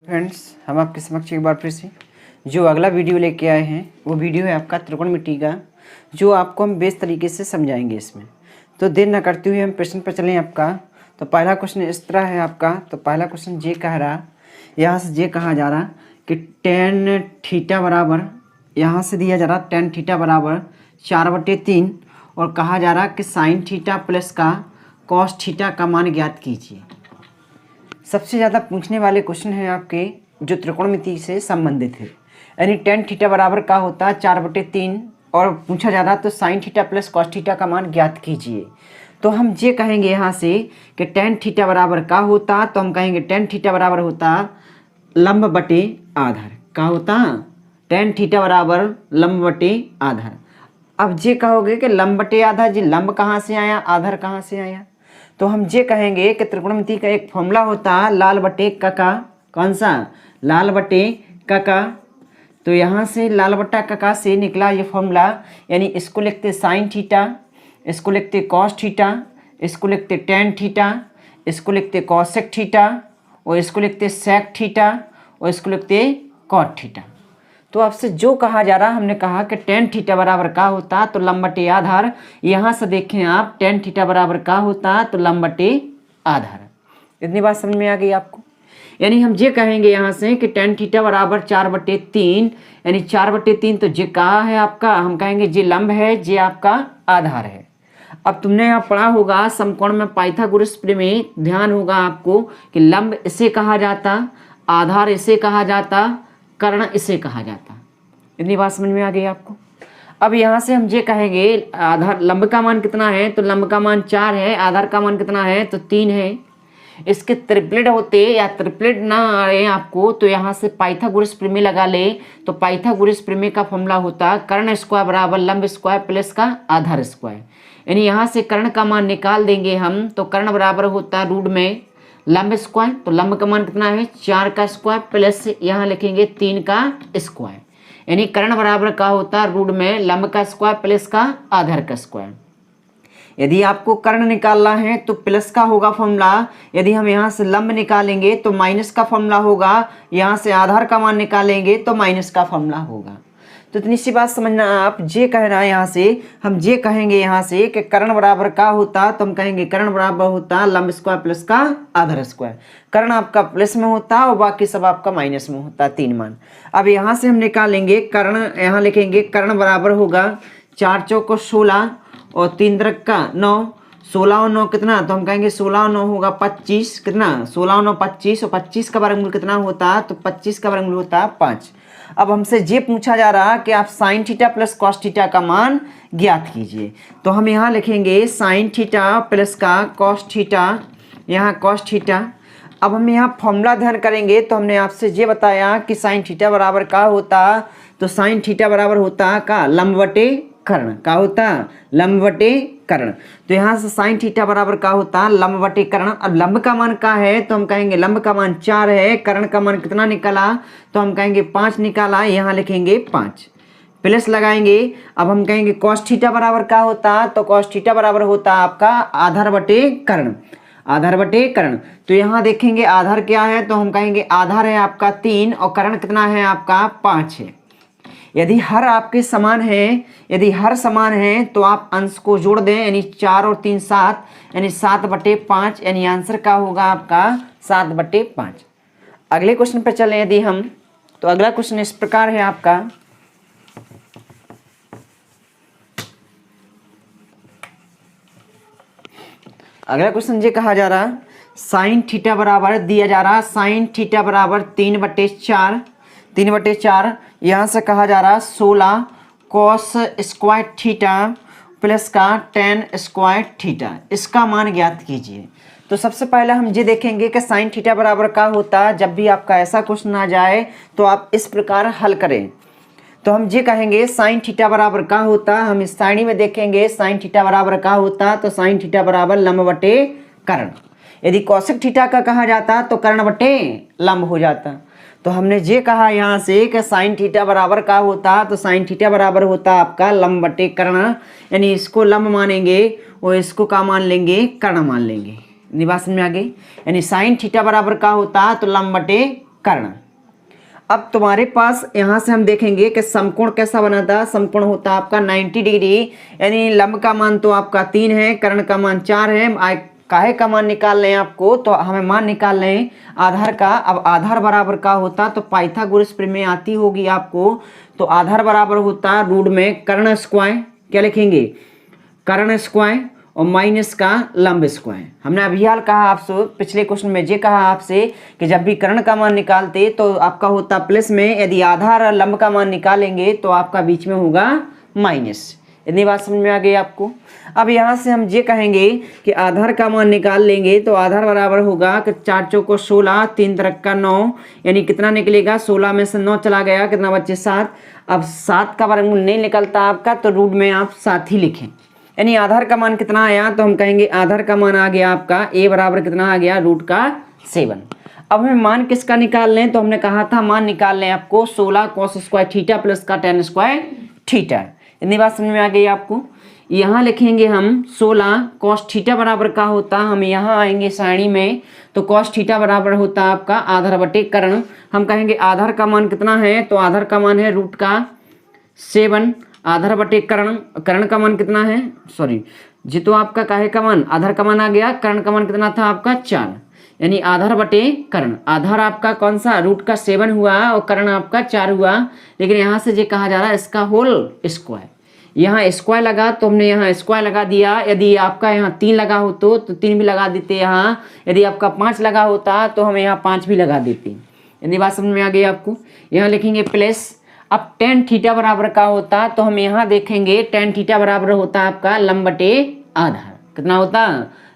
Friends, हम आपके समक्ष एक बार फिर से जो अगला वीडियो लेके आए हैं वो वीडियो है आपका त्रिकोणमिति का, जो आपको हम बेस तरीके से समझाएंगे इसमें। तो देर न करते हुए हम प्रश्न पर चलें आपका। तो पहला क्वेश्चन इस तरह है आपका। तो पहला क्वेश्चन ये कह रहा, यहाँ से ये कहा जा रहा कि टेन थीटा बराबर, यहाँ से दिया जा रहा टेन थीटा बराबर 4/3 और कहा जा रहा कि साइन थीटा प्लस का कॉस थीटा का मान ज्ञात कीजिए। सबसे ज़्यादा पूछने वाले क्वेश्चन हैं आपके जो त्रिकोणमिति से संबंधित है। यानी टेन थीटा बराबर का होता है 4/3 और पूछा जा रहा तो sine theta plus cos theta का मान ज्ञात कीजिए। तो हम ये कहेंगे यहाँ से कि टेन थीटा बराबर का होता, तो हम कहेंगे टेन थीटा बराबर होता लंब बटे आधार। का होता टेन थीटा बराबर लंब बटे आधार। अब ये कहोगे कि लंब बटे आधार, जी लंब कहाँ से आया, आधार कहाँ से आया? तो हम ये कहेंगे कि त्रिकोणमिति का एक फॉर्मूला होता लाल बटे कका। कौन सा? लाल बटे कका। तो यहाँ से लाल बटा कका से निकला ये फॉर्मूला, यानी इसको लिखते साइन थीटा, इसको लिखते कॉस थीटा, इसको लिखते टेन थीटा, इसको लिखते कॉसेक थीटा और इसको लिखते सेक थीटा और इसको लिखते कॉट थीटा। तो आपसे जो कहा जा रहा, हमने कहा कि टेन थीटा बराबर का होता तो लंब बटे आधार। यहाँ से देखें आप, टेन थीटा बराबर का होता तो लंब बटे आधार। इतनी बात समझ में आ गई आपको? यानी हम ये कहेंगे यहाँ से कि टेन थीटा बराबर 4/3, यानी 4/3 तो ये कहा है आपका, हम कहेंगे ये लंब है, ये आपका आधार है। अब तुमने यहाँ पढ़ा होगा समकोण में पाइथागोरस प्रमेय, ध्यान होगा आपको कि लंब इसे कहा जाता, आधार इसे कहा जाता, कर्ण इसे कहा जाता। इतनी बात समझ में आ गई आपको? अब यहाँ से हम ये कहेंगे आधार लंब का मान कितना है, तो लंब का मान 4 है, आधार का मान कितना है, तो 3 है। इसके ट्रिपलेट होते या ट्रिपलेट ना आए आपको तो यहाँ से पाइथागोरस प्रमेय लगा ले। तो पाइथागोरस प्रमेय का फॉर्मूला होता कर्ण स्क्वायर बराबर लंब स्क्वायर प्लस का आधार स्क्वायर। यानी यहाँ से कर्ण का मान निकाल देंगे हम, तो कर्ण बराबर होता रूट में लंब स्क्वायर। तो लंब का मान कितना है, 4 का स्क्वायर प्लस यहाँ लिखेंगे 3 का स्क्वायर। यानी कर्ण बराबर का होता रूट में लंब का स्क्वायर प्लस का आधार का स्क्वायर। यदि आपको कर्ण निकालना है तो प्लस का होगा फॉर्मूला, यदि हम यहाँ से लंब निकालेंगे तो माइनस का फॉर्मूला होगा, यहाँ से आधार का मान निकालेंगे तो माइनस का फॉर्मूला होगा। तो इतनी सी बात समझना आप। ये कहना है यहाँ से, हम ये कहेंगे यहाँ से कि कर्ण बराबर का होता, तो हम कहेंगे कर्ण बराबर होता लंब स्क्वायर प्लस का आधार स्क्वायर। कर्ण आपका प्लस में होता और बाकी सब आपका माइनस में होता, 3 मान। अब यहाँ से हम निकालेंगे कर्ण, यहाँ लिखेंगे कर्ण बराबर होगा 4 चौको 16 और 3 त्रिक का 9, 16 और 9 कितना, तो हम कहेंगे 16 और 9 होगा 25। कितना? 16 और 9 25 और 25 का वर्गमूल कितना होता, तो 25 का वर्गमूल होता 5। अब हमसे ये पूछा जा रहा कि आप sine theta plus cos theta का मान ज्ञात कीजिए। तो हम यहाँ लिखेंगे साइन थीटा प्लस का कॉस थीटा, यहाँ कॉस थीटा। अब हम यहाँ फॉर्मूला ध्यान करेंगे तो हमने आपसे ये बताया कि साइन थीटा बराबर का होता, तो साइन थीटा बराबर होता का लंब बटे कर्ण। का होता लंब बटे कर्ण। तो यहाँ से साइन थीटा बराबर का होता लंब बटे कर्ण। अब लंब का मान का है, तो हम कहेंगे लंब का मान 4 है, कर्ण का मान कितना निकला, तो हम कहेंगे 5 निकाला, यहाँ लिखेंगे 5 प्लस लगाएंगे। अब हम कहेंगे कॉस थीटा बराबर का होता, तो कॉस थीटा बराबर होता आपका आधार बटे कर्ण। आधार बटे कर्ण। तो यहाँ देखेंगे आधार क्या है, तो हम कहेंगे आधार है आपका 3 और कर्ण कितना है आपका 5 है। यदि हर आपके समान है, यदि हर समान है तो आप अंश को जोड़ दें, यानी 4 और 3 7, यानी 7/5, यानी आंसर का होगा आपका 7/5। अगले क्वेश्चन पर चलें यदि हम, तो अगला क्वेश्चन इस प्रकार है आपका। अगला क्वेश्चन ये कहा जा रहा साइन थीटा बराबर दिया जा रहा, साइन थीटा बराबर 3/4, 3/4। यहाँ से कहा जा रहा 16 कॉस स्क्वायर थीटा प्लस का टेन स्क्वायर थीटा, इसका मान ज्ञात कीजिए। तो सबसे पहले हम ये देखेंगे कि साइन थीटा बराबर का होता, जब भी आपका ऐसा क्वेश्चन आ जाए तो आप इस प्रकार हल करें। तो हम ये कहेंगे साइन थीटा बराबर का होता, हम इस सारणी में देखेंगे साइन थीटा बराबर का होता, तो साइन थीटा बराबर लंब बटे कर्ण। यदि कॉसेक थीटा का कहा जाता तो कर्ण बटे लंब हो जाता। तो हमने ये कहा यहाँ से कि साइन थीटा बराबर का होता, तो साइन थीटा बराबर होता आपका लंब बटे कर्ण, यानी इसको लंब मानेंगे और इसको का मान लेंगे, कर्ण मान लेंगे। निवास में आ गई, यानी साइन थीटा बराबर का होता तो लंब बटे कर्ण। अब तुम्हारे पास यहाँ से हम देखेंगे कि समकोण कैसा बना था। समकोण होता आपका 90 डिग्री, यानी लंब का मान तो आपका 3 है, कर्ण का मान 4 है। काहे का मान निकाल लें आपको, तो हमें मान निकाल लें आधार का। अब आधार बराबर का होता तो पाइथागोरस प्रमेय आती होगी आपको। तो आधार बराबर होता रूट में कर्ण स्क्वायर, क्या लिखेंगे, कर्ण स्क्वायर और माइनस का लंब स्क्वायर। हमने अभी हाल कहा आपसे, पिछले क्वेश्चन में ये कहा आपसे कि जब भी कर्ण का मान निकालते तो आपका होता प्लस में, यदि आधार और लंब का मान निकालेंगे तो आपका बीच में होगा माइनस। इतनी बात समझ में आ गई आपको। अब यहाँ से हम ये कहेंगे कि आधार का मान निकाल लेंगे तो आधार बराबर होगा कि 4 चौको 16, 3 तरक का 9, यानी कितना निकलेगा, 16 में से 9 चला गया, कितना बच्चे 7। अब 7 का वर्गमूल नहीं निकलता आपका, तो रूट में आप 7 ही लिखें। यानी आधार का मान कितना आया, तो हम कहेंगे आधार का मान आ गया आपका a बराबर कितना आ गया, रूट का 7। अब हमें मान किसका निकाल लें, तो हमने कहा था मान निकाल लें आपको 16 cos स्क्वायर थीटा प्लस का tan स्क्वायर थीटा। इतनी बात समझ में आ गई आपको। यहाँ लिखेंगे हम 16 cos थीटा बराबर का होता, हम यहाँ आएंगे सारणी में, तो cos थीटा बराबर होता आपका आधार बटे कर्ण। हम कहेंगे आधार का मान कितना है, तो आधार का मान है रूट का 7, आधार बटे कर्ण। कर्ण का मान कितना है, सॉरी जी, तो आपका काहे का मान, आधार का मान आ गया, कर्ण का मान कितना था आपका 4, यानी आधार बटे कर्ण। आधार आपका कौन सा, रूट का 7 हुआ और कर्ण आपका 4 हुआ। लेकिन यहाँ से ये कहा जा रहा है इसका होल स्क्वायर। यहाँ स्क्वायर लगा तो हमने यहाँ स्क्वायर लगा दिया। यदि आपका यहाँ 3 लगा हो तो 3 भी लगा देते यहाँ। यदि आपका 5 लगा होता तो हम यहाँ 5 भी लगा देते। यानी बात समझ में आ गई आपको। यहाँ लिखेंगे प्लस। अब tan थीटा बराबर का होता तो हम यहाँ देखेंगे tan थीटा बराबर होता आपका लंब बटे आधार। कितना होता,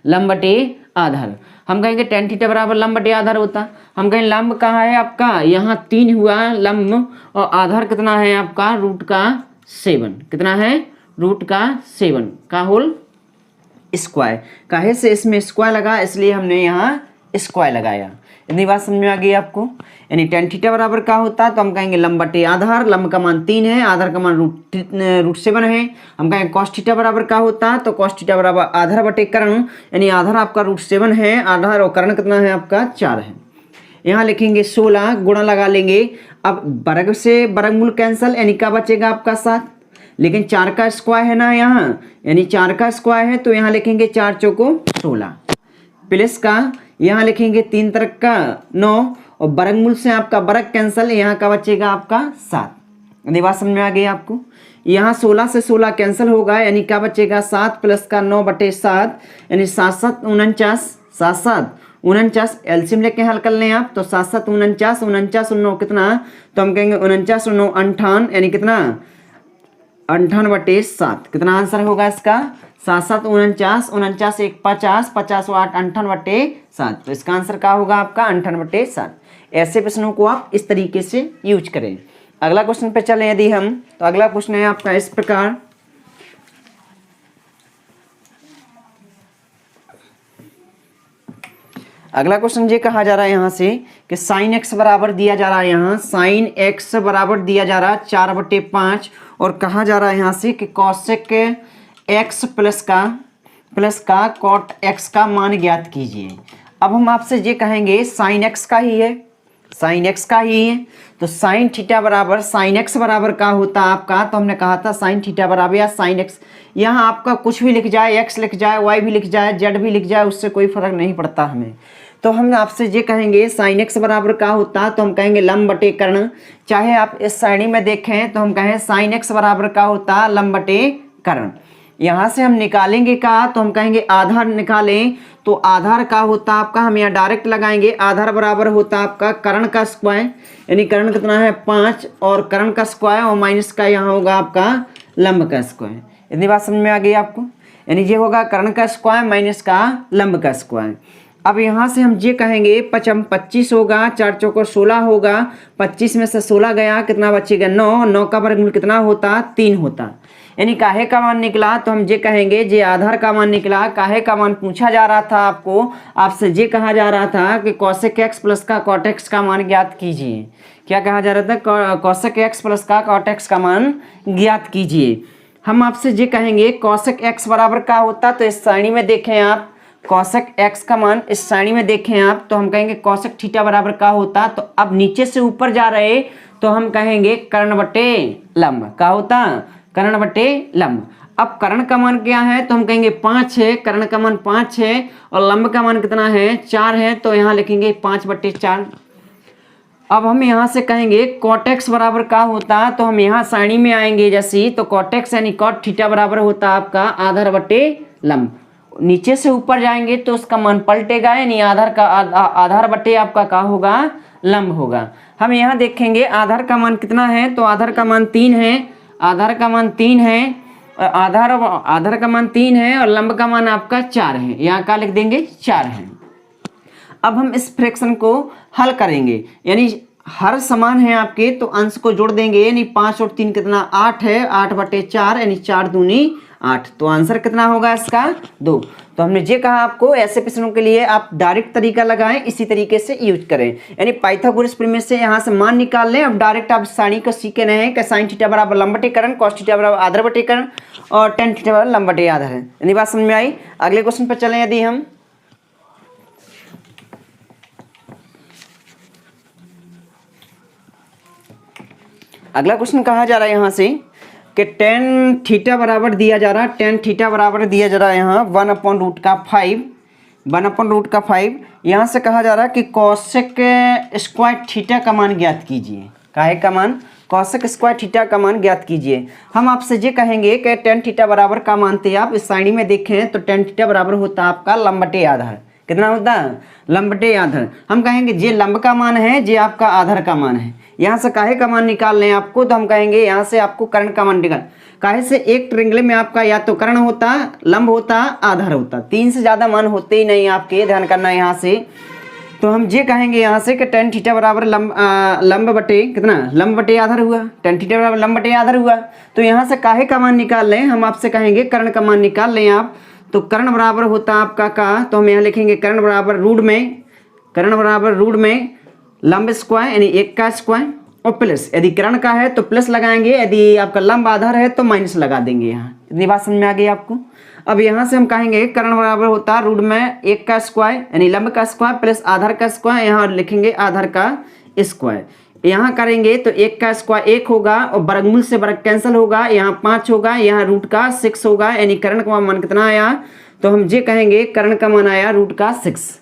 लंब बटे आधार। हम कहेंगे tan थीटा बराबर लंब बटे आधार होता। हम कहें लंब कहाँ है आपका, यहाँ 3 हुआ लंब, और आधार कितना है आपका रूट का 7। कितना है, रूट का 7 का होल स्क्वायर। काहे से इसमें स्क्वायर लगा, इसलिए हमने यहाँ स्क्वायर लगाया। इतनी बात समझ में आ गई आपको। यानी tan थीटा बराबर का होता तो हम कहेंगे लंब बटे आधार, लंब का मान 3 है, आधार का मान रूट 7 है। हम कहेंगे cos थीटा बराबर का होता तो cos थीटा बराबर आधार बटे कर्ण, यानी आधार आपका रूट 7 है, आधार और कर्ण कितना है आपका 4 है। यहाँ लिखेंगे 16 गुणा लगा लेंगे। अब वर्ग से वर्गमूल कैंसल, यानी क्या बचेगा आपका 7, लेकिन 4 का स्क्वायर है ना यहाँ, यानी 4 का स्क्वायर है तो यहाँ लिखेंगे 4 चौको 16 प्लस का, यहाँ लिखेंगे 3 तरक का 9, और वर्गमूल से आपका वर्ग कैंसल, यहाँ का बचेगा आपका 7। यानी बात समझ में आ गई आपको। यहाँ 16 से 16 कैंसिल होगा, यानी क्या बचेगा 7 प्लस का 9 बटे 7, यानी 7 7 49, 7 7 49। एलसीएम लेके हल कर लें आप, तो 7 7 49, 49 और 9 कितना, तो हम कहेंगे 49 और 9 58, यानी कितना 58 बटे 7। कितना आंसर होगा इसका, 7 7 49, 49 1 50, 50 और 8 58 बटे 7। तो इसका आंसर क्या होगा आपका 58 बटे 7। ऐसे प्रश्नों को आप इस तरीके से यूज करें। अगला क्वेश्चन पे चलें यदि हम, तो अगला क्वेश्चन है आपका इस प्रकार। अगला क्वेश्चन ये कहा जा रहा है यहाँ से कि साइन एक्स बराबर दिया जा रहा है, यहाँ साइन एक्स बराबर दिया जा रहा है 4 बटे 5, और कहा जा रहा है यहाँ से कि कॉसेक एक्स प्लस का कॉट एक्स का मान ज्ञात कीजिए। अब हम आपसे ये कहेंगे साइन एक्स का ही है, साइन एक्स का ही है, तो साइन थीटा बराबर साइन एक्स बराबर का होता आपका, तो हमने कहा था साइन थीटा बराबर या साइन एक्स, यहाँ आपका कुछ भी लिख जाए, एक्स लिख जाए, वाई भी लिख जाए, जेड भी लिख जाए, उससे कोई फर्क नहीं पड़ता हमें। तो हम आपसे ये कहेंगे साइन एक्स बराबर का होता, तो हम कहेंगे लंब बटे कर्ण। चाहे आप इस सारणी में देखें तो हम कहें साइन एक्स बराबर का होता लंब बटे कर्ण। यहाँ से हम निकालेंगे का, तो हम कहेंगे आधार निकालें, तो आधार का होता आपका, हम यहाँ डायरेक्ट लगाएंगे, आधार बराबर होता आपका कर्ण का स्क्वायर, यानी कर्ण कितना है 5, और कर्ण का स्क्वायर और माइनस का यहाँ होगा आपका लंब का स्क्वायर। इतनी बात समझ में आ गई आपको। यानी ये होगा कर्ण का स्क्वायर माइनस का लंब का स्क्वायर। अब यहाँ से हम ये कहेंगे 25 होगा, 4 चौको 16 होगा, 25 में से 16 गया, कितना बचेगा 9, 9 का वर्गमूल कितना होता 3 होता। यानी काहे का मान निकला, तो हम ये कहेंगे जे आधार का मान निकला। काहे का मान पूछा जा रहा था आपको, आपसे ये कहा जा रहा था कि कॉसेक एक्स प्लस का कॉट एक्स का मान ज्ञात कीजिए। क्या कहा जा रहा था, कॉसेक एक्स प्लस का कॉट एक्स का मान ज्ञात कीजिए। हम आपसे ये कहेंगे कॉसेक एक्स बराबर का होता, तो इस सारणी में देखें आप, कॉसेक एक्स का मान इस सारणी में देखें आप तो हम कहेंगे कॉसेक थीटा बराबर का होता, तो अब नीचे से ऊपर जा रहे तो हम कहेंगे कर्ण बटे लंब का होता, कर्ण बटे लंब। अब कर्ण का मान क्या है तो हम कहेंगे 5 है, कर्ण का मान 5 है और लंब का मान कितना है 4 है, तो यहाँ लिखेंगे 5/4। अब हम यहाँ से कहेंगे कॉट एक्स बराबर का होता, तो हम यहाँ सारणी में आएंगे जैसी, तो कॉट एक्स यानी कॉट थीटा बराबर होता आपका आधार बटे लंब। नीचे से ऊपर जाएंगे तो उसका मान पलटेगा, यानी आधार बटे आपका का होगा लंब होगा। हम यहाँ देखेंगे आधार का मान कितना है, तो आधार का मान 3 है, आधार का मान 3 है, आधार का मान 3 है और लंब का मान आपका 4 है, यहाँ का लिख देंगे 4 है। अब हम इस फ्रैक्शन को हल करेंगे, यानी हर समान है आपके तो अंश को जोड़ देंगे, यानी 5 और 3 कितना 8 है, 8/4 यानी 4 दूनी 8, तो आंसर कितना होगा इसका 2। तो हमने ये कहा आपको ऐसे प्रश्नों के लिए आप डायरेक्ट तरीका लगाएं, इसी तरीके से यूज करें, यानी पाइथागोरस प्रमेय से यहाँ से मान निकाल लें। अब डायरेक्ट आप सारणी को सीख रहे हैं कि साइन थीटा बराबर लंब बटे कर्ण, कॉस थीटा बराबर आधार बटे कर्ण और टेन थीटा बराबर लंब बटे आधार है। यानी बात समझ में आई। अगले क्वेश्चन पर चलें। यदि हम अगला क्वेश्चन कहा जा रहा है यहाँ से कि टेन थीटा बराबर दिया जा रहा है, टेन थीटा बराबर दिया जा रहा है यहाँ 1/√5, 1/√5। यहाँ से कहा जा रहा है कि कॉसेक स्क्वायर थीटा का मान ज्ञात कीजिए। काहे का मान? कॉसेक स्क्वायर थीटा का मान ज्ञात कीजिए। हम आपसे ये कहेंगे कि टेन थीटा बराबर का मानते आप इस सारणी में देखें तो टेन थीटा बराबर होता आपका लंब बटे आधार। कितना होता है? लंब बटे आधार। हम कहेंगे ये लंब का मान है, ये आपका आधार का मान है। यहाँ से काहे का मान निकाल लें आपको, तो हम कहेंगे यहाँ से आपको कर्ण का मान निकाल। काहे से एक ट्रायंगल में आपका या तो कर्ण होता, लंब होता, आधार होता, 3 से ज़्यादा मान होते ही नहीं आपके, ध्यान करना यहाँ से। तो हम ये कहेंगे यहाँ से कि टेन थीटा बराबर लंब बटे कितना, लंब बटे आधार हुआ, टेन थीटा बराबर लंब बटे आधार हुआ। तो यहाँ से काहे का मान निकाल लें, हम आपसे कहेंगे कर्ण का मान निकाल लें आप। तो कर्ण बराबर होता आपका का, तो हम यहाँ लिखेंगे कर्ण बराबर रूट में, कर्ण बराबर रूट में लंब स्क्वायर यानी 1 का स्क्वायर और प्लस, यदि कर्ण का है तो प्लस लगाएंगे, यदि आपका लंब आधार है तो माइनस लगा देंगे। यहाँ इतनी बात समझ में आ गई आपको। अब यहाँ से हम कहेंगे कर्ण बराबर होता रूट में 1 का स्क्वायर यानी लंब का स्क्वायर प्लस आधार का स्क्वायर, यहाँ लिखेंगे आधार का स्क्वायर। यहाँ करेंगे तो 1 का स्क्वायर 1 होगा और वर्गमूल से वर्ग कैंसिल होगा, यहाँ 5 होगा, यहाँ रूट का 6 होगा, यानी कर्ण का मान कितना आया, तो हम ये कहेंगे कर्ण का मान आया रूट का 6।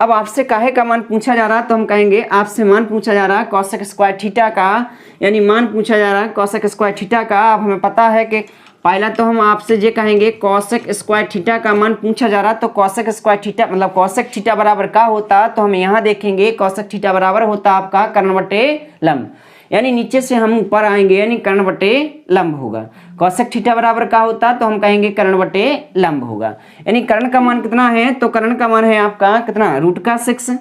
अब आपसे काहे का मान पूछा जा रहा है, तो हम कहेंगे आपसे मान पूछा जा रहा है कॉसेक स्क्वायर थीटा का, यानी मान पूछा जा रहा है कॉसेक स्क्वायर थीटा का। अब हमें पता है कि पहला तो हम आपसे ये कहेंगे कॉसेक स्क्वायर थीटा का मान पूछा जा रहा, तो कॉसेक स्क्वायर थीटा मतलब कॉसेक थीटा बराबर का होता, तो हम यहाँ देखेंगे कॉसेक थीटा बराबर होता आपका कर्ण बटे लंब, यानी नीचे से हम ऊपर आएंगे यानी कर्ण बटे लंब होगा। कॉसेक थीटा बराबर का होता तो हम कहेंगे कर्ण बटे लंब होगा, यानी कर्ण का मान कितना है, तो कर्ण का मान है आपका कितना रूट का 6,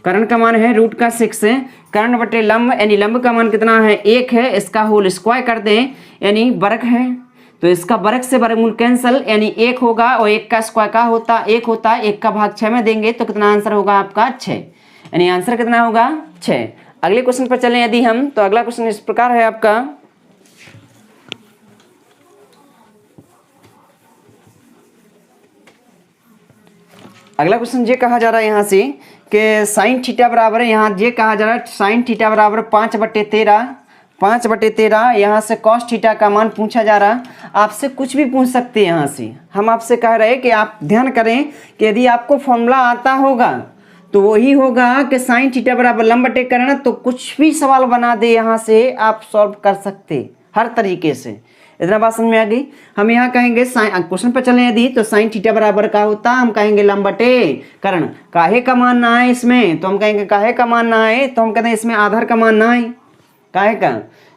कर्ण का मान है रूट का 6 है। कर्ण बटे लंब यानी लंब का मान कितना है 1 है, इसका होल स्क्वायर कर दें यानी वर्ग है, तो इसका वर्ग से वर्गमूल कैंसिल यानी 1 होगा और 1 का स्क्वायर का होता 1 होता है, 1 का भाग 6 में देंगे तो कितना आंसर होगा आपका 6, यानी आंसर कितना होगा 6। अगले क्वेश्चन पर चलें यदि हम, तो अगला क्वेश्चन इस प्रकार है आपका, अगला क्वेश्चन ये कहा जा रहा है यहाँ से कि साइन थीटा बराबर है, यहाँ ये कहा जा रहा है साइन थीटा बराबर 5/13, 5/13। यहाँ से कॉस थीटा का मान पूछा जा रहा। आपसे कुछ भी पूछ सकते हैं यहाँ से। हम आपसे कह रहे हैं कि आप ध्यान करें कि यदि आपको फॉर्मूला आता होगा तो वही होगा कि साइन थीटा बराबर लंब बटे कर्ण, तो कुछ भी सवाल बना दे यहाँ से आप सॉल्व कर सकते हर तरीके से। इतना बात समझ में आ गई। हम यहाँ कहेंगे साइन, क्वेश्चन पर चलें यदि, तो साइन थीटा बराबर का होता हम कहेंगे लंब बटे कर्ण। काहे का मान ना आए इसमें, तो हम कहेंगे काहे का मान ना आए, तो हम कहते हैं इसमें आधार का मान ना आए। काहे का,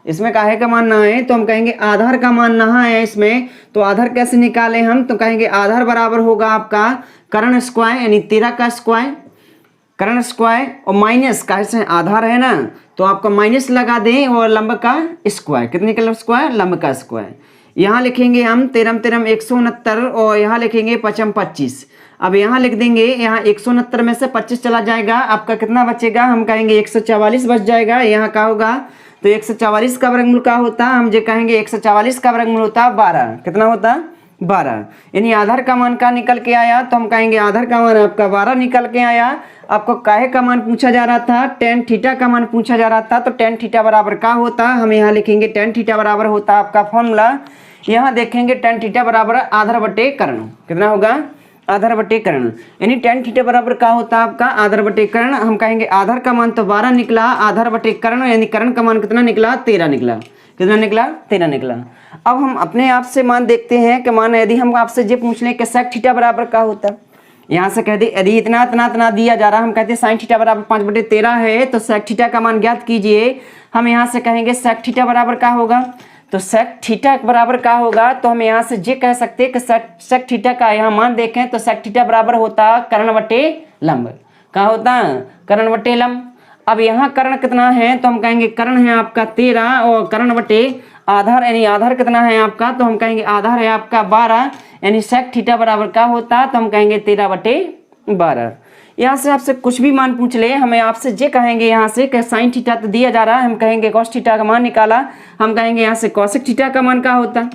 इसमें काहे का मान ना आए, तो हम कहेंगे आधार का मान ना आए इसमें, तो आधार कैसे निकालें हम, तो कहेंगे आधार बराबर होगा आपका कर्ण स्क्वायर यानी 13 का स्क्वायर, कर्ण स्क्वायर और माइनस का से आधार है ना, तो आपका माइनस लगा दें और लंब का स्क्वायर, कितने का स्क्वायर, लंब का स्क्वायर। यहाँ लिखेंगे हम 13 13 169 और यहाँ लिखेंगे 5 25। अब यहाँ लिख देंगे, यहाँ 169 में से 25 चला जाएगा, आपका कितना बचेगा, हम कहेंगे 144 बच जाएगा। यहाँ का होगा तो 144 का वर्गमूल का होता, हम जो कहेंगे 144 का वर्गमूल होता 12, कितना होता 12, यानी आधार का मान का निकल के आया, तो हम कहेंगे आधार का मान आपका 12 निकल के आया। आपको काहे का मान पूछा जा रहा था, टेन थीटा का मान पूछा जा रहा था, तो टेन थीटा बराबर का होता, हम यहाँ लिखेंगे टेन थीटा बराबर होता आपका फॉर्मूला, यहाँ देखेंगे टेन थीटा बराबर आधार बटे कर्ण, कितना होगा, आधार बटे कर्ण, यानी टेन थीटा बराबर का होता आपका आधार बटे कर्ण। हम कहेंगे आधार का मान तो 12 निकला, आधार बटे कर्ण यानी कर्ण का मान कितना निकला, 13 निकला, कितना निकला, 13 निकला। अब हम अपने आप से मान देखते हैं कि मान यदि हम आपसे ये पूछ लें कि सेक थीटा बराबर का होता, यहाँ से कहते यदि इतना इतना इतना दिया जा रहा है, हम कहते हैं साइन थीटा बराबर 5/13 है, तो सेक थीटा का मान ज्ञात कीजिए। हम यहाँ से कहेंगे सेक थीटा बराबर का होगा, तो सेक थीटा बराबर का होगा, तो हम यहाँ से ये कह सकते हैं कि सेक थीटा का यहाँ मान देखें तो सेक थीटा बराबर होता कर्ण बटे लंब, क्या होता, कर्ण बटे लंब। अब यहाँ कर्ण कितना है, तो हम कहेंगे कर्ण है आपका 13 और कर्ण बटे आधार, यानी आधार कितना है आपका, तो हम कहेंगे आधार है आपका 12, यानी सेक थीटा बराबर का होता, तो हम कहेंगे 13/12। यहाँ से आपसे कुछ भी मान पूछ ले, हमें आपसे ये कहेंगे यहाँ से कि साइन थीटा तो दिया जा रहा है, हम कहेंगे कॉस थीटा का मान निकाला, हम कहेंगे यहाँ से कॉसेक थीटा का मान का होता,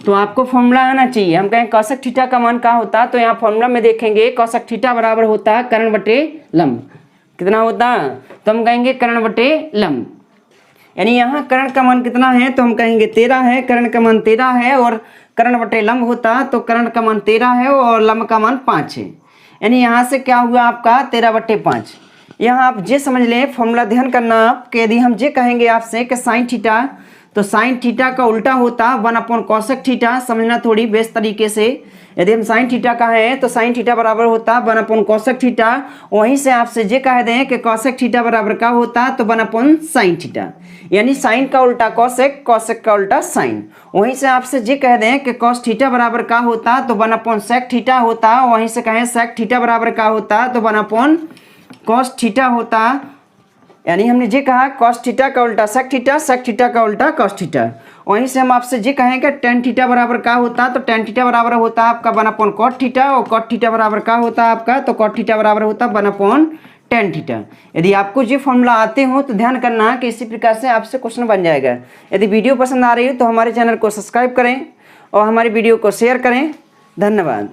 तो आपको फॉर्मूला आना चाहिए। हम कहेंगे कॉसेक थीटा का मान का होता, तो यहाँ फॉर्मूला में देखेंगे कॉसेक थीटा बराबर होता कर्ण बटे लंब, कितना होता, तो हम कहेंगे कर्ण बटे लंब, यानी यहाँ कर्ण का मान कितना है, तो हम कहेंगे 13 है, कर्ण का मान 13 है और कर्ण बटे लंब होता, तो कर्ण का मान 13 है और लंब का मान 5 है, यानी यहाँ से क्या हुआ आपका 13/5। यहाँ आप ये समझ लें, फॉर्मूला ध्यान करना आप कि यदि हम ये कहेंगे आपसे कि साइन थीटा, तो साइन थीटा का उल्टा होता 1/cosec थीटा, समझना थोड़ी बेस तरीके से। यदि हम साइन थीटा का है तो साइन थीटा बराबर होता 1/cosec थीटा, वहीं से आपसे ये कह दें कि cosec थीटा बराबर का होता, तो 1/sin थीटा, यानी साइन का उल्टा cosec, cosec का उल्टा साइन। वहीं से आपसे ये कह दें कि cos थीटा बराबर का होता, तो 1/sec थीटा होता, वहीं से कहें sec थीटा बराबर का होता, तो 1/cos थीटा होता, यानी हमने ये कहा cos थीटा का उल्टा sec थीटा, sec थीटा का उल्टा cos थीटा। वहीं से हम आपसे ये कहें कि tan थीटा बराबर का होता, तो tan थीटा बराबर होता आपका 1/cot थीटा, और cot थीटा बराबर का होता आपका, तो cot थीटा बराबर होता 1/tan थीटा। यदि आपको ये फॉर्मूला आते हो तो ध्यान करना कि इसी प्रकार से आपसे क्वेश्चन बन जाएगा। यदि वीडियो पसंद आ रही हो तो हमारे चैनल को सब्सक्राइब करें और हमारी वीडियो को शेयर करें। धन्यवाद।